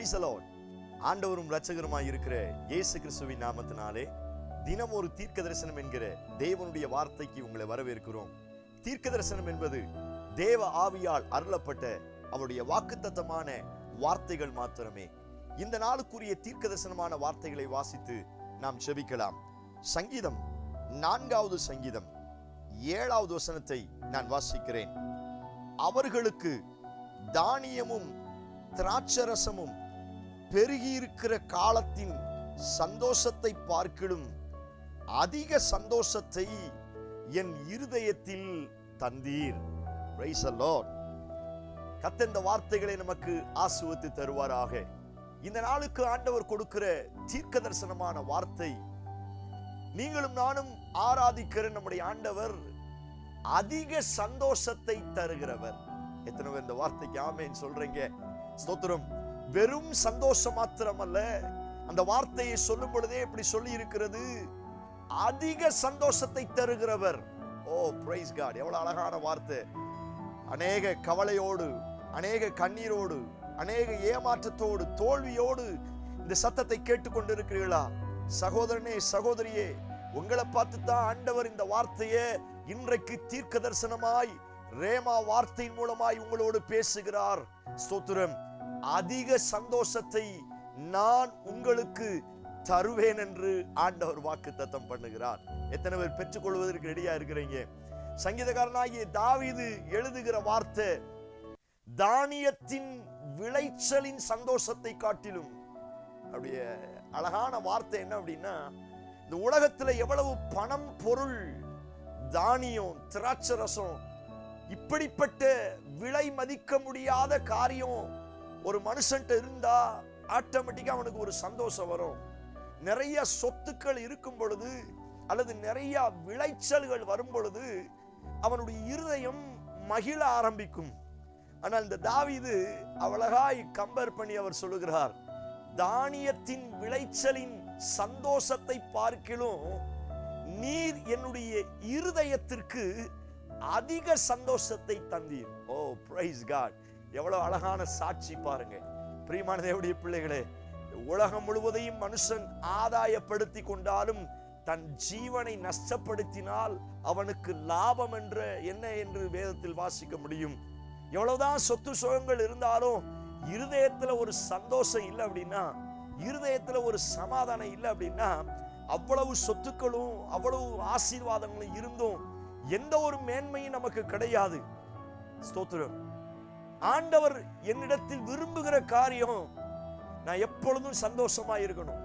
Price the Lord. ஆண்டவரும் இரட்சகருமாய் இருக்கிற இயேசு கிறிஸ்துவின் நாமத்தினாலே தினம் ஒரு தீர்க்க தரிசனம் என்கிற தேவனுடைய வார்த்தைக்கு உங்களை வரவேற்கிறோம். தீர்க்க தரிசனம் என்பது தேவ ஆவியால் அருளப்பட்ட அவருடைய வாக்குத்தத்தமான வார்த்தைகள் மாத்திரமே. இந்த நாளுக்குரிய தீர்க்க தரிசனமான வார்த்தைகளை வாசித்து நாம் ஜெபிக்கலாம். சங்கீதம் 4வது சங்கீதம் 7வது வசனத்தை நான் வாசிக்கிறேன். அவர்களுக்கு தானியமும் திராட்சரசமும் பெருகியிருக்கிற காலத்தின் சந்தோஷத்தை பார்க்கிலும் அதிக சந்தோஷத்தை என் இருதயத்தில் தந்தீர். Praise the lord. கர்த்தர் இந்த வார்த்தைகளை நமக்கு ஆசீர்வதித்து தருவாராக. இந்த நாளுக்கு ஆண்டவர் கொடுக்கிற தீர்க்க தரிசனமான வார்த்தை, நீங்களும் நானும் ஆராதிக்கிற நம்முடைய ஆண்டவர் அதிக சந்தோஷத்தை தருகிறவர். எத்தனை பேர் இந்த வார்த்தைக்கு ஆமென் சொல்றீங்க? ஸ்தோத்திரம். வெறும் சந்தோஷம் மாத்திரம் அல்ல, அந்த வார்த்தையை சொல்லும் பொழுதே இப்படி சொல்லி இருக்கிறது, அதிக சந்தோஷத்தை தருகிறவர். ஓ பிரைஸ் காட், எவ்வளவு அழகான வார்த்தை. அநேக கவலையோடு, அநேக கண்ணீரோடு, அநேக ஏமாற்றத்தோடு, தோல்வியோடு இந்த சத்தத்தை கேட்டுக்கொண்டிருக்கிறீர்களா? சகோதரனே, சகோதரியே, உங்களை பார்த்து தான் ஆண்டவர் இந்த வார்த்தையை இன்றைக்கு தீர்க்க தரிசனமாய் ரேமா வார்த்தையின் மூலமாய் உங்களோடு பேசுகிறார். ஸ்தோத்திரம். அதிக சந்தோஷத்தை நான் உங்களுக்கு தருவேன் என்று ஆண்டவர் வாக்குத்தத்தம் பண்ணுகிறார். எத்தனை பேர் பெற்றுக்கொள்வதற்கு ரெடியா இருக்கிறீங்க? சங்கீதக்காரனாகிய தாவீது எழுதுகிற வார்த்தை, தானியத்தின் விளைச்சலின் சந்தோஷத்தை காட்டிலும். அப்படிய அழகான வார்த்தை என்ன அப்படின்னா, இந்த உலகத்துல எவ்வளவு பணம், பொருள், தானியம், திராட்சரசம், இப்படிப்பட்ட விலை மதிக்க முடியாத காரியம் ஒரு மனுஷன்ட்ட இருந்தா ஆட்டோமேட்டிக்கா அவனுக்கு ஒரு சந்தோஷம் வரும். நிறைய சொத்துக்கள் இருக்கும் பொழுது அல்லது நிறைய விளைச்சல்கள் வரும் பொழுது அவனுடைய இருதயம் மகிழ ஆரம்பிக்கும். ஆனால் இந்த தாவீது அவ்வளகாய் கம்பேர் பண்ணி அவர் சொல்லுகிறார், தானியத்தின் விளைச்சலின் சந்தோஷத்தை பார்க்கிலும் நீர் என்னுடைய இருதயத்திற்கு அதிக சந்தோஷத்தை தந்தீர். ஓ பிரைஸ் காட். எவ்வளவு அழகான சாட்சி பாருங்க. பிரியமான தேவனுடைய பிள்ளைகளே, உலகம் முழுவதையும் மனுஷன் ஆதாயப்படுத்தி கொண்டாலும் தன் ஜீவனை நஷ்டப்படுத்தினால் அவனுக்கு லாபம் என்ற என்ன என்று வேதத்தில் வாசிக்க முடியும். எவ்வளவுதான் சொத்து சுகங்கள் இருந்தாலும் இருதயத்துல ஒரு சந்தோஷம் இல்லை அப்படின்னா, இருதயத்துல ஒரு சமாதானம் இல்லை அப்படின்னா, அவ்வளவு சொத்துக்களும் அவ்வளவு ஆசீர்வாதங்களும் இருந்தும் எந்த ஒரு மேன்மையும் நமக்கு கிடையாது. ஸ்தோத்திரம். ஆண்டவர் என்னிடத்தில் விரும்புகிற காரியம், நான் எப்பொழுதும் சந்தோஷமா இருக்கணும்,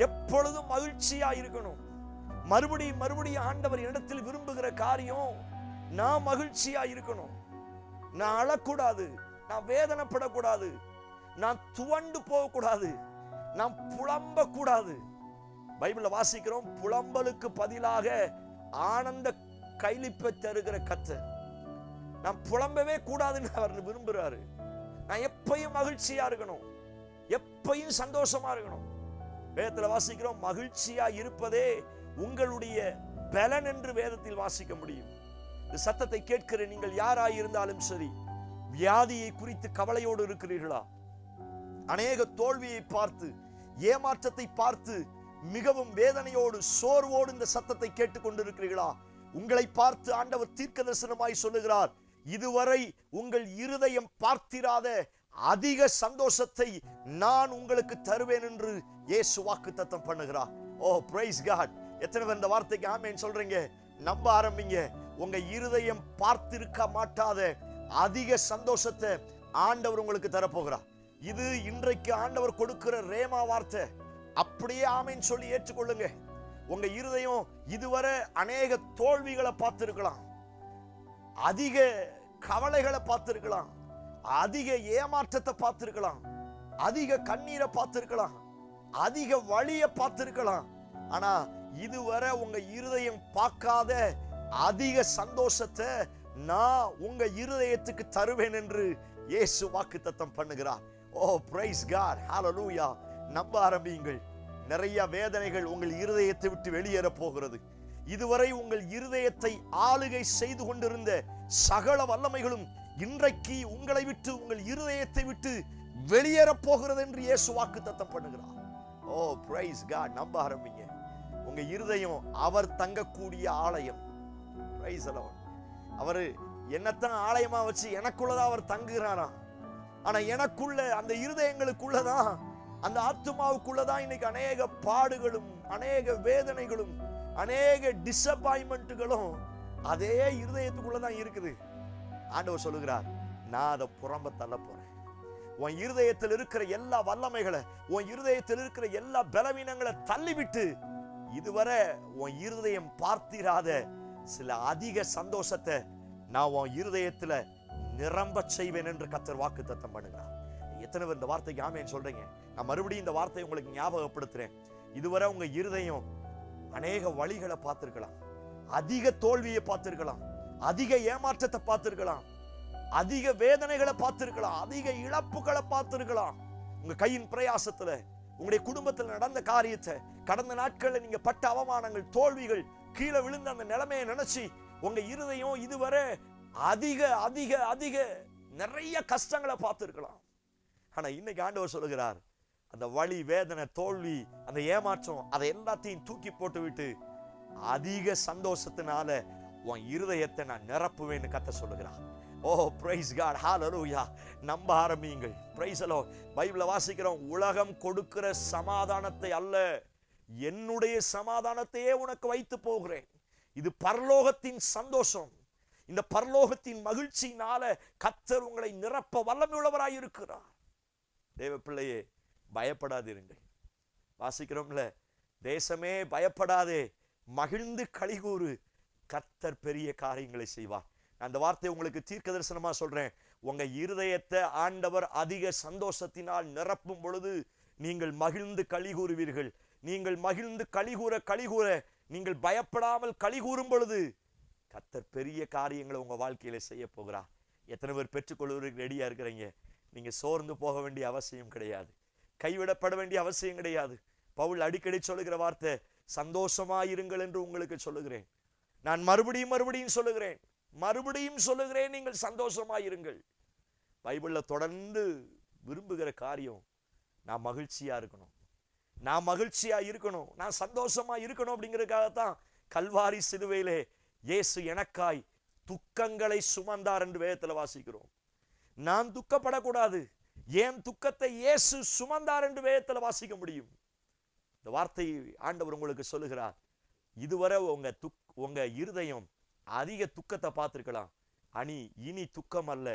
எப்பொழுதும் மகிழ்ச்சியா இருக்கணும். மறுபடியும் ஆண்டவர் என்னிடத்தில் விரும்புகிற காரியம், நான் மகிழ்ச்சியா இருக்கணும். நான் அழக்கூடாது, நான் வேதனைப்படக்கூடாது, நான் துவண்டு போகக்கூடாது, நான் புலம்ப கூடாது. பைபிள்ல வாசிக்கிறோம், புலம்பலுக்கு பதிலாக ஆனந்த கைலிப்பை தருகிற கர்த்தர். நான் புலம்பவே கூடாதுன்னு அவர் விரும்புறாரு. நான் எப்பயும் மகிழ்ச்சியா இருக்கணும், எப்பயும் சந்தோஷமா இருக்கணும். வேதத்துல வாசிக்கிறோம், மகிழ்ச்சியா இருப்பதே உங்களுடைய பலன் என்று வேதத்தில் வாசிக்க முடியும். இந்த சத்தத்தை கேட்கிற நீங்கள் யாராய் இருந்தாலும் சரி, வியாதியை குறித்து கவலையோடு இருக்கிறீர்களா? அநேக தோல்வியை பார்த்து, ஏமாற்றத்தை பார்த்து மிகவும் வேதனையோடு, சோர்வோடு இந்த சத்தத்தை கேட்டுக்கொண்டிருக்கிறீர்களா? உங்களை பார்த்து ஆண்டவர் தீர்க்க தரிசனமாய் சொல்லுகிறார், இதுவரை உங்கள் இருதயம் பார்த்திராத அதிக சந்தோஷத்தை நான் உங்களுக்கு தருவேன் என்று இயேசு வாக்குத்தத்தம் பண்ணுகிறார். ஓ பிரைஸ் காட். எத்தனை பேர் இந்த வார்த்தைக்கு ஆமென் சொல்றீங்க? நம்ப ஆரம்பிங்க. உங்க இருதயம் பார்த்திருக்க மாட்டாத அதிக சந்தோஷத்தை ஆண்டவர் உங்களுக்கு தரப்போகிறார். இது இன்றைக்கு ஆண்டவர் கொடுக்கிற ரேமா வார்த்தை. அப்படியே ஆமென் சொல்லி ஏற்றுக்கொள்ளுங்க. உங்க இருதயம் இதுவரை அநேக தோல்விகளை பார்த்திருக்கலாம், அதிக கவலைகளை பார்த்திருக்கலாம், அதிக ஏமாற்றத்தை பார்த்திருக்கலாம், அதிக கண்ணீரை பார்த்திருக்கலாம், அதிக வலியை பார்த்திருக்கலாம். ஆனா இதுவரை உங்க இருதயம் பார்க்காத அதிக சந்தோஷத்தை நான் உங்க இருதயத்துக்கு தருவேன் என்று இயேசு வாக்குத்தத்தம் பண்ணுகிறார். ஓ பிரைஸ் காட். ஹல்லேலூயா. நம்ப ஆரம்பியுங்கள். நிறைய வேதனைகள் உங்கள் இருதயத்தை விட்டு வெளியேற போகிறது. இதுவரை உங்கள் இருதயத்தை ஆளுகை செய்து கொண்டிருந்த சகல வல்லமைகளும் இன்றைக்கு உங்களை விட்டு, உங்கள் இருதயத்தை விட்டு வெளியேற போகிறது என்று இயேசு வாக்குத்தத்தம் பண்ணுகிறார். ஓ பிரைஸ் காட். நம்ப ஆரம்பிங்க. உங்க இருதயம் அவர் தங்கக்கூடிய ஆலயம். Price the Lord. அவரு என்னத்தான் ஆலயமா வச்சு எனக்குள்ளதான் அவர் தங்குகிறாராம். ஆனா எனக்குள்ள, அந்த இருதயங்களுக்குள்ளதான், அந்த ஆத்துமாவுக்குள்ளதான் இன்னைக்கு அநேக பாடுகளும் அநேக வேதனைகளும் அநேக டிசப்பாயின்மெண்ட்டுகளும் அதே இருதயத்துக்குள்ளதான் இருக்குது. ஆண்டவர் சொல்லுகிறார், நான் அதை புறம்ப தள்ள போறேன். உன் இருதயத்தில் இருக்கிற எல்லா வல்லமைகளை, உன் இருதயத்தில் இருக்கிற எல்லா பலவீனங்களை தள்ளிவிட்டு இதுவரை உன் இருதயம் பார்த்திராத சில அதிக சந்தோஷத்தை நான் உன் இருதயத்துல நிரம்ப செய்வேன் என்று கர்த்தர் வாக்குத்தத்தம் பண்ணுகிறார். எத்தனை பேர் இந்த வார்த்தைக்கு ஆமென் சொல்றீங்க? நான் மறுபடியும் இந்த வார்த்தையை உங்களுக்கு ஞாபகப்படுத்துறேன். இதுவரை உங்க இருதயம் அநேக வழிகளை பார்த்திருக்கலாம், அதிக தோல்வியை பார்த்திருக்கலாம், அதிக ஏமாற்றத்தை பார்த்திருக்கலாம், அதிக வேதனைகளை பார்த்திருக்கலாம், அதிக இழப்புகளை பார்த்திருக்கலாம். உங்க கையின் பிரயாசத்துல, உங்களுடைய குடும்பத்தில் நடந்த காரியத்தை, கடந்த நாட்கள்ல நீங்க பட்ட அவமானங்கள், தோல்விகள், கீழே விழுந்த அந்த நிலைமையை நினைச்சு உங்க இருதயம் இதுவரை அதிக அதிக அதிக நிறைய கஷ்டங்களை பார்த்திருக்கலாம். ஆனா இன்னைக்கு ஆண்டவர் சொல்லுகிறார், அந்த வலி, வேதனை, தோல்வி, அந்த ஏமாற்றம், அதை எல்லாத்தையும் தூக்கி போட்டு விட்டு அதிக சந்தோஷத்தினால உன் இருதயத்தை நான் நிரப்புவேன்னு கர்த்தர் சொல்லுகிறார். ஓ பிரைஸ் காட். ஹalleluya. நம்ப ஆரம்பியுங்கள். Price the Lord. பைபிள்ல வாசிக்கிறோம், உலகம் கொடுக்கிற சமாதானத்தை அல்ல, என்னுடைய சமாதானத்தையே உனக்கு வைத்து போகிறேன். இது பரலோகத்தின் சந்தோஷம். இந்த பரலோகத்தின் மகிழ்ச்சியினால கர்த்தர் உங்களை நிரப்ப வல்லமையுள்ளவராய் இருக்கிறார். தேவ பிள்ளையே, பயப்படாதிருங்கள். வாசிக்கிறோம்ல, தேசமே பயப்படாதே, மகிழ்ந்து களிகூறு, கர்த்தர் பெரிய காரியங்களை செய்வார். அந்த வார்த்தை உங்களுக்கு தீர்க்க தரிசனமா சொல்றேன். உங்க இருதயத்தை ஆண்டவர் அதிக சந்தோஷத்தினால் நிரப்பும் பொழுது நீங்கள் மகிழ்ந்து களிகூறுவீர்கள். நீங்கள் மகிழ்ந்து களிகூற நீங்கள் பயப்படாமல் களிகூறும் பொழுது கர்த்தர் பெரிய காரியங்களை உங்க வாழ்க்கையில செய்ய போகிறார். எத்தனை பேர் பெற்றுக்கொள்வதற்கு ரெடியா இருக்கிறீங்க? நீங்க சோர்ந்து போக வேண்டிய அவசியம் கிடையாது, கைவிடப்பட வேண்டிய அவசியம் கிடையாது. பவுல் அடிக்கடி சொல்லுகிற வார்த்தை, சந்தோஷமாயிருங்கள் என்று உங்களுக்கு சொல்லுகிறேன். நான் மறுபடியும் சொல்லுகிறேன், நீங்கள் சந்தோஷமாயிருங்கள். பைபிள்ல தொடர்ந்து விரும்புகிற காரியம், நான் மகிழ்ச்சியா இருக்கணும், நான் சந்தோஷமா இருக்கணும். அப்படிங்கிறதுக்காகத்தான் கல்வாரி சிலுவையிலே இயேசு எனக்காய் துக்கங்களை சுமந்தார் என்று வேதத்துல வாசிக்கிறோம். நான் துக்கப்படக்கூடாது, ஏன் துக்கத்தை இயேசு சுமந்தார் என்று வேதத்துல வாசிக்க முடியும். இந்த வார்த்தை ஆண்டவர் உங்களுக்கு சொல்லுகிறார். இதுவரை உங்க இருதயம் அதிக துக்கத்தை பார்த்திருக்கலாம், இனி துக்கம் அல்ல,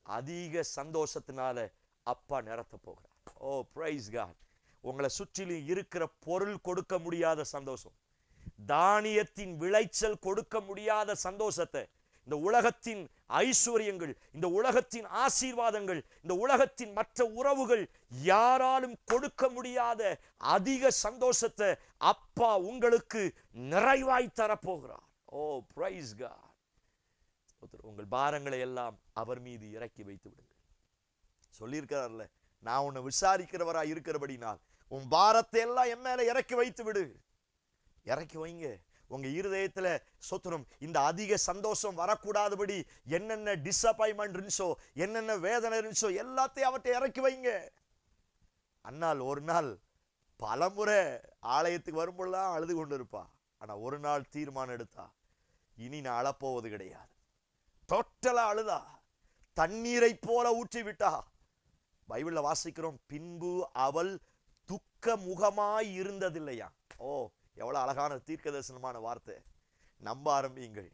அதிக சந்தோஷத்தினால அப்பா நிரத்த போகிறார். ஓ பிரைஸ் காட். உங்களை சுற்றிலும் இருக்கிற பொருள் கொடுக்க முடியாத சந்தோஷம், தானியத்தின் விளைச்சல் கொடுக்க முடியாத சந்தோஷத்தை, இந்த உலகத்தின் ஐஸ்வர்யங்கள், இந்த உலகத்தின் ஆசீர்வாதங்கள், இந்த உலகத்தின் மற்ற உறவுகள் யாராலும் கொடுக்க முடியாத அதிக சந்தோஷத்தை அப்பா உங்களுக்கு நிறைவாய் தரப்போகிறார். ஓ பிரைஸ் காட். உங்கள் பாரங்களை எல்லாம் அவர் மீது இறக்கி வைத்து விடுங்கள். சொல்லியிருக்கிறார்ல, நான் உன்னை விசாரிக்கிறவராய் இருக்கிறபடினால் உன் பாரத்தை எல்லாம் என் மேல இறக்கி வைத்து விடு. இறக்கி வைங்க. உங்க இருதயத்துல சொத்துரும் இந்த அதிக சந்தோஷம் வரக்கூடாதபடி என்னென்ன டிசப்பாயின்மெண்ட் இருந்துச்சோ, என்னென்ன வேதனை இருந்துச்சோ எல்லாத்தையும் அவற்றை இறக்கி வைங்க. அன்னால் ஒரு நாள் பலமுறை ஆலயத்துக்கு வரும்போதுலாம் அழுது கொண்டு இருப்பா. ஆனா ஒரு நாள் தீர்மானம் எடுத்தா, இனி நான் அழப்போவது கிடையாது. டோட்டலா அழுதா, தண்ணீரை போல ஊற்றி விட்டா. பைபிள்ல வாசிக்கிறோம், பின்பு அவள் துக்க முகமாய் இருந்ததில்லையா. ஓ எவ்வளவு அழகான தீர்க்க தரிசனமான வார்த்தை. நம்ப ஆரம்பியுங்கள்.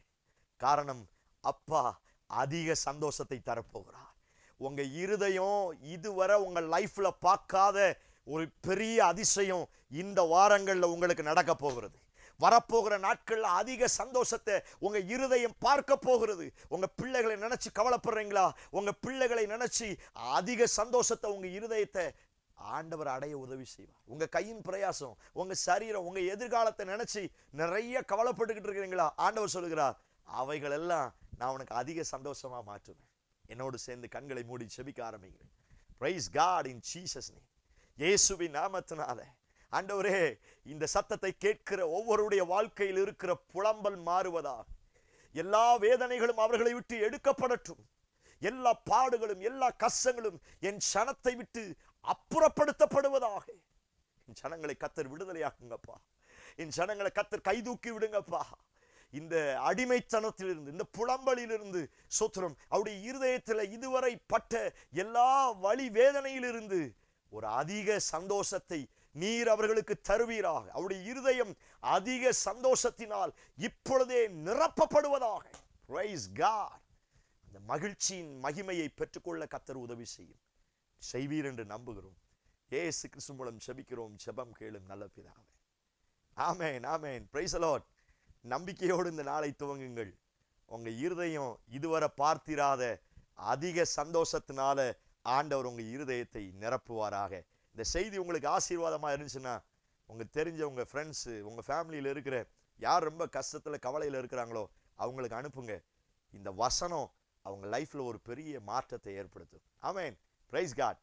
காரணம், அப்பா அதிக சந்தோஷத்தை தரப்போகிறார். உங்க இருதயம் இதுவரை உங்க லைஃப்ல பார்க்காத ஒரு பெரிய அதிசயம் இந்த வாரங்கள்ல உங்களுக்கு நடக்க போகிறது. வரப்போகிற நாட்கள்ல அதிக சந்தோஷத்தை உங்க இருதயம் பார்க்க போகிறது. உங்க பிள்ளைகளை நினைச்சு கவலைப்படுறீங்களா? உங்க பிள்ளைகளை நினைச்சு அதிக சந்தோஷத்தை உங்க இருதயத்தை ஆண்டவர் அடைய உதவி செய்வார். உங்க கையின் பிரயாசம், உங்க சரீரம், உங்க எதிர்காலத்தை நினைச்சு நிறைய கவலைப்பட்டுக்கிட்டு இருக்கிறீங்களா? ஆண்டவர் சொல்லுகிறார், அவைகள் எல்லாம் நான் உனக்கு அதிக சந்தோஷமா மாற்றுவேன். என்னோடு சேர்ந்து கண்களை மூடி செபிக்க ஆரம்பிக்கிறேன். Praise God in Jesus name. இயேசுவின் நாமத்தினால ஆண்டவரே, இந்த சத்தத்தை கேட்கிற ஒவ்வொருடைய வாழ்க்கையில் இருக்கிற புலம்பல் மாறுவதா, எல்லா வேதனைகளும் அவர்களை விட்டு எடுக்கப்படட்டும். எல்லா பாடுகளும் எல்லா கஷ்டங்களும் என் சனத்தை விட்டு அப்புறப்படுத்தப்படுவதாக. என் சனங்களை கர்த்தர் விடுதலையாக்குங்கப்பா. என் சனங்களை கர்த்தர் கைதூக்கி விடுங்கப்பா. இந்த அடிமைத்தனத்திலிருந்து, இந்த புலம்பலிலிருந்து சோத்திரம், அவருடைய இருதயத்தில் இதுவரை பட்ட எல்லா வலி வேதனையிலிருந்து ஒரு அதிக சந்தோஷத்தை நீர் அவர்களுக்கு தருவீராக. அவருடைய இருதயம் அதிக சந்தோஷத்தினால் இப்பொழுதே நிரப்பப்படுவதாக. Price God. அந்த மகிழ்ச்சியின் மகிமையை பெற்றுக்கொள்ள கர்த்தர் உதவி செய்வீர் என்று நம்புகிறோம். இயேசு கிறிஸ்து மூலம் ஜெபிக்கிறோம். ஜெபம் கேளும் நல்ல பிதாவே. Amen, amen. Praise the lord. நம்பிக்கையோடு இந்த நாளை துவங்குங்கள். உங்க இருதயம் இதுவரை பார்த்திராத அதிக சந்தோஷத்தினால ஆண்டவர் உங்க இருதயத்தை நிரப்புவாராக. இந்த செய்தி உங்களுக்கு ஆசீர்வாதமா இருந்துச்சுன்னா உங்க தெரிஞ்ச உங்க ஃப்ரெண்ட்ஸ், உங்க ஃபேமிலியில இருக்கிற யார் ரொம்ப கஷ்டத்துல கவலையில இருக்கிறாங்களோ அவங்களுக்கு அனுப்புங்க. இந்த வசனம் அவங்க லைஃப்ல ஒரு பெரிய மாற்றத்தை ஏற்படுத்தும். ஆமென். Praise God.